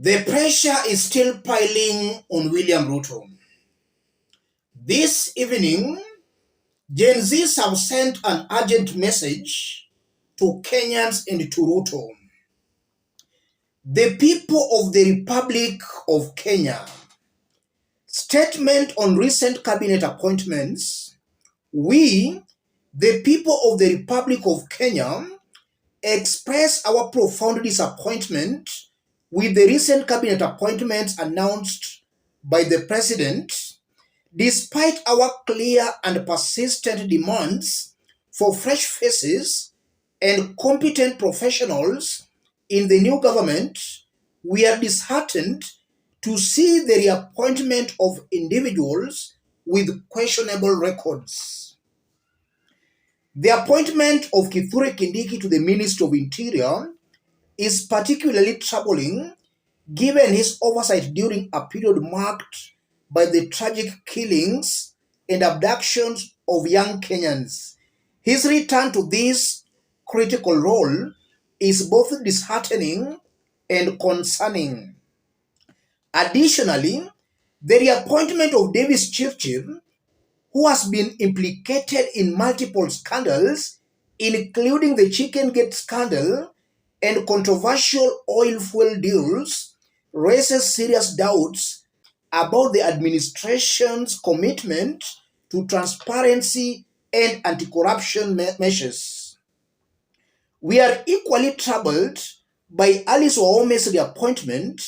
The pressure is still piling on William Ruto. This evening, Gen Zs have sent an urgent message to Kenyans and to Ruto. The people of the Republic of Kenya. Statement on recent cabinet appointments. We, the people of the Republic of Kenya, express our profound disappointment with the recent cabinet appointments announced by the President. Despite our clear and persistent demands for fresh faces and competent professionals in the new government, we are disheartened to see the reappointment of individuals with questionable records. The appointment of Kithure Kindiki to the Ministry of Interior is particularly troubling given his oversight during a period marked by the tragic killings and abductions of young Kenyans. His return to this critical role is both disheartening and concerning. Additionally, the reappointment of Davis Chirchir, who has been implicated in multiple scandals, including the Chicken Gate scandal and controversial oil fuel deals, raises serious doubts about the administration's commitment to transparency and anti-corruption measures. We are equally troubled by Alice Wahome's reappointment,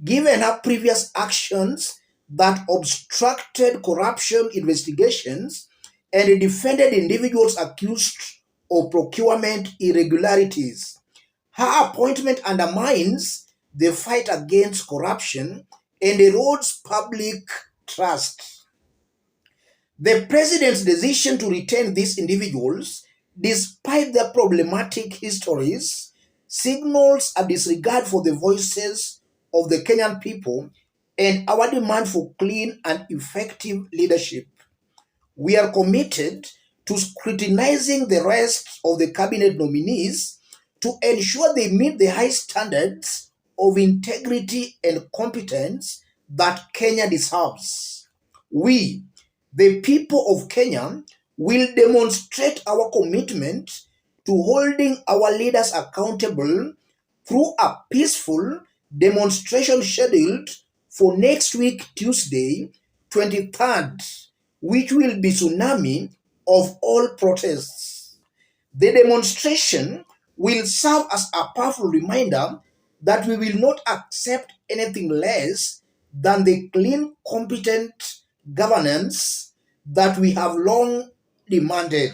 given her previous actions that obstructed corruption investigations and defended individuals accused of procurement irregularities. Her appointment undermines the fight against corruption and erodes public trust. The president's decision to retain these individuals, despite their problematic histories, signals a disregard for the voices of the Kenyan people and our demand for clean and effective leadership. We are committed to scrutinizing the rest of the cabinet nominees to ensure they meet the high standards of integrity and competence that Kenya deserves. We, the people of Kenya, will demonstrate our commitment to holding our leaders accountable through a peaceful demonstration scheduled for next week, Tuesday, 23rd, which will be tsunami of all protests. The demonstration will serve as a powerful reminder that we will not accept anything less than the clean, competent governance that we have long demanded.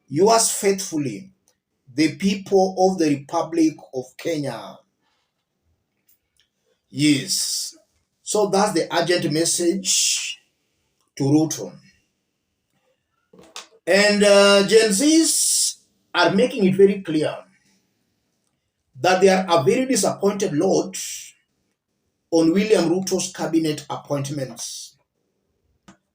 Yours faithfully, the people of the Republic of Kenya. Yes. So that's the urgent message to Ruto. And Gen Zs are making it very clear that they are a very disappointed lot on William Ruto's cabinet appointments.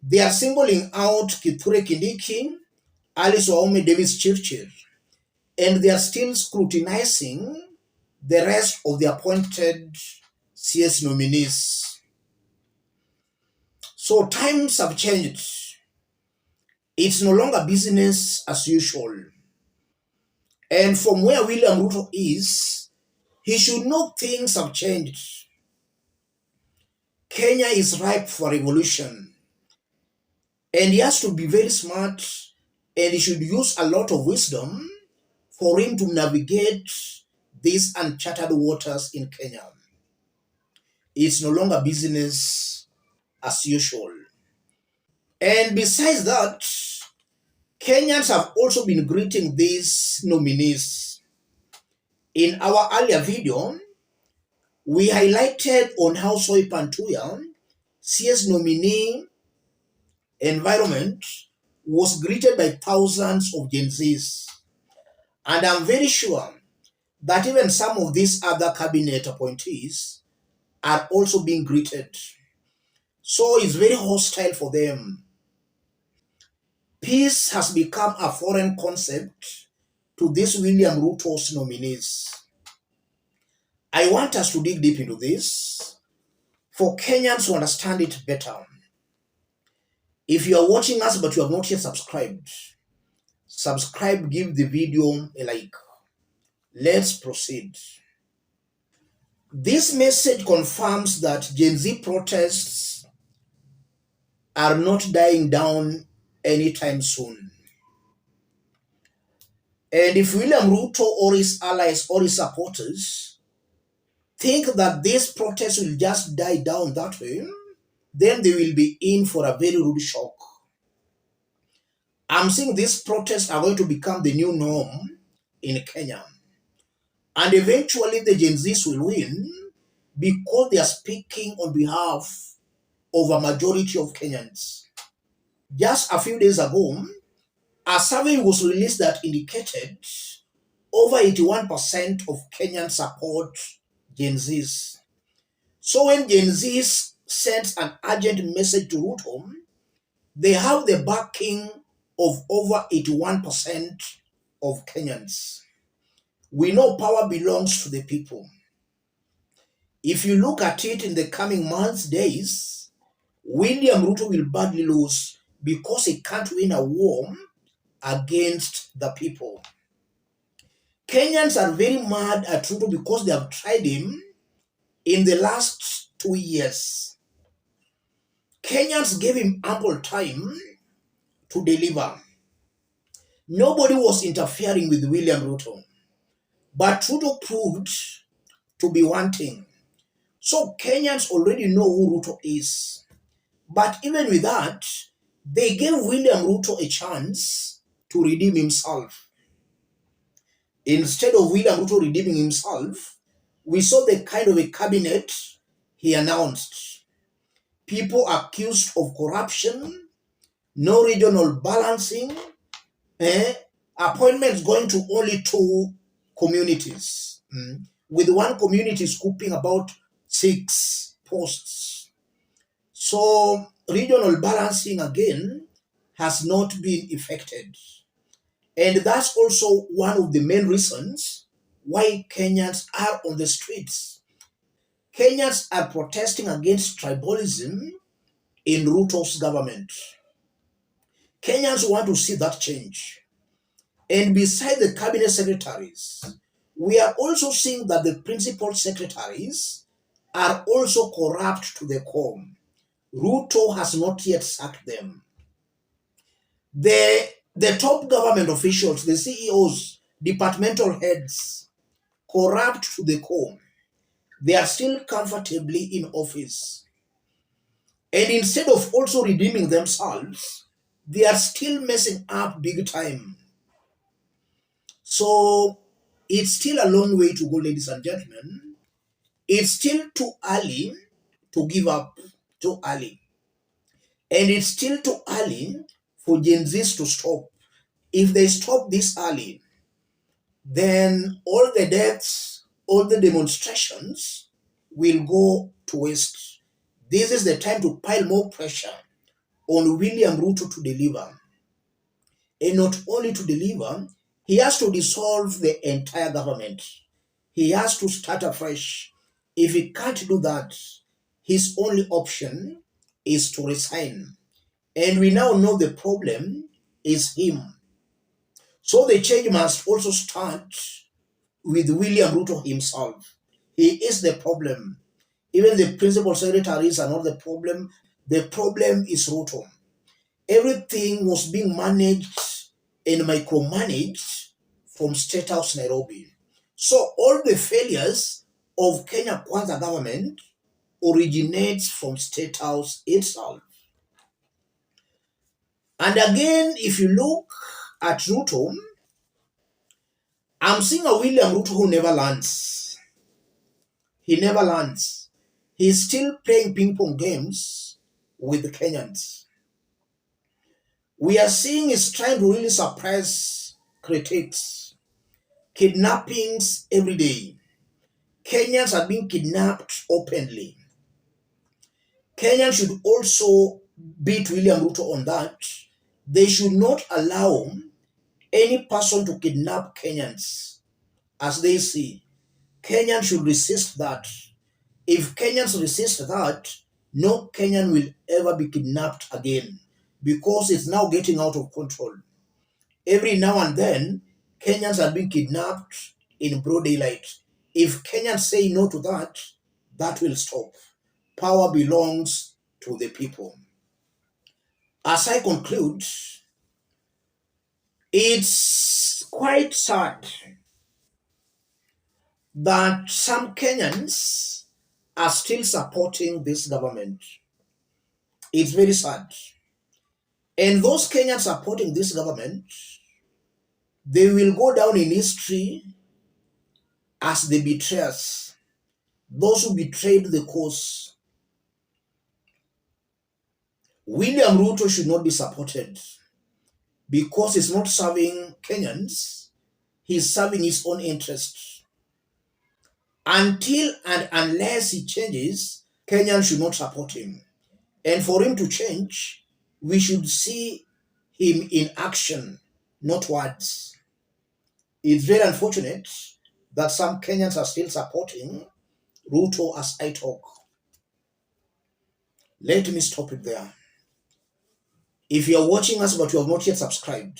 They are singling out Kithure Kindiki, Alice Wahome Davis Chirchir, and they are still scrutinizing the rest of the appointed CS nominees. So times have changed. It's no longer business as usual. And from where William Ruto is, he should know things have changed. Kenya is ripe for revolution. And he has to be very smart, and he should use a lot of wisdom for him to navigate these uncharted waters in Kenya. It's no longer business as usual. And besides that, Kenyans have also been greeting these nominees. In our earlier video, we highlighted on how Soy Pantuya, CS nominee environment, was greeted by thousands of Gen Zs. And I'm very sure that even some of these other cabinet appointees are also being greeted. So it's very hostile for them. Peace has become a foreign concept to these William Ruto's nominees. I want us to dig deep into this for Kenyans to understand it better. If you are watching us but you have not yet subscribed, subscribe, give the video a like. Let's proceed. This message confirms that Gen Z protests are not dying down anytime soon. And if William Ruto or his allies or his supporters think that this protest will just die down that way, then they will be in for a very rude shock. I'm saying these protests are going to become the new norm in Kenya. And eventually the Gen Zs will win because they are speaking on behalf of a majority of Kenyans. Just a few days ago, a survey was released that indicated over 81% of Kenyans support Gen Zs. So when Gen Zs sent an urgent message to Ruto, they have the backing of over 81% of Kenyans. We know power belongs to the people. If you look at it in the coming months, days, William Ruto will badly lose because he can't win a war against the people. Kenyans are very mad at Ruto because they have tried him in the last 2 years. Kenyans gave him ample time to deliver. Nobody was interfering with William Ruto, but Ruto proved to be wanting. So Kenyans already know who Ruto is. But even with that, they gave William Ruto a chance to redeem himself. Instead of William Ruto redeeming himself, we saw the kind of a cabinet he announced. People accused of corruption, no regional balancing, appointments going to only 2 communities, with one community scooping about 6 posts. So regional balancing again has not been effected. And that's also one of the main reasons why Kenyans are on the streets. Kenyans are protesting against tribalism in Ruto's government. Kenyans want to see that change. And beside the cabinet secretaries, we are also seeing that the principal secretaries are also corrupt to the core. Ruto has not yet sacked them. The top government officials, the CEOs, departmental heads, corrupt to the core. They are still comfortably in office. And instead of also redeeming themselves, they are still messing up big time. So it's still a long way to go, ladies and gentlemen. It's still too early to give up, too early. And it's still too early for Gen Zs to stop. If they stop this early, then all the deaths, all the demonstrations will go to waste. This is the time to pile more pressure on William Ruto to deliver. And not only to deliver, he has to dissolve the entire government. He has to start afresh. If he can't do that, his only option is to resign. And we now know the problem is him. So the change must also start with William Ruto himself. He is the problem. Even the principal secretaries are not the problem. The problem is Ruto. Everything was being managed and micromanaged from State House Nairobi. So all the failures of Kenya Kwanza government originates from State House itself. And again, if you look at Ruto, I'm seeing a William Ruto who never learns. He never learns. He's still playing ping pong games with the Kenyans. We are seeing he's trying to really suppress critics. Kidnappings every day. Kenyans are being kidnapped openly. Kenyans should also beat William Ruto on that. They should not allow any person to kidnap Kenyans as they see. Kenyans should resist that. If Kenyans resist that, no Kenyan will ever be kidnapped again, because it's now getting out of control. Every now and then, Kenyans are being kidnapped in broad daylight. If Kenyans say no to that, that will stop. Power belongs to the people. As I conclude, it's quite sad that some Kenyans are still supporting this government. It's very sad. And those Kenyans supporting this government, they will go down in history as the betrayers, those who betrayed the cause. William Ruto should not be supported because he's not serving Kenyans, he's serving his own interests. Until and unless he changes, Kenyans should not support him. And for him to change, we should see him in action, not words. It's very unfortunate that some Kenyans are still supporting Ruto as I talk. Let me stop it there. If you are watching us but you have not yet subscribed,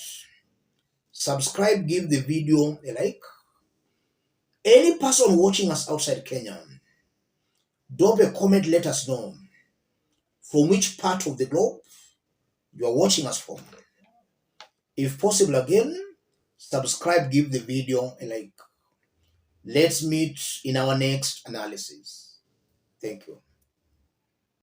subscribe, give the video a like. Any person watching us outside Kenya, drop a comment, let us know from which part of the globe you are watching us from. If possible again, subscribe, give the video a like. Let's meet in our next analysis. Thank you.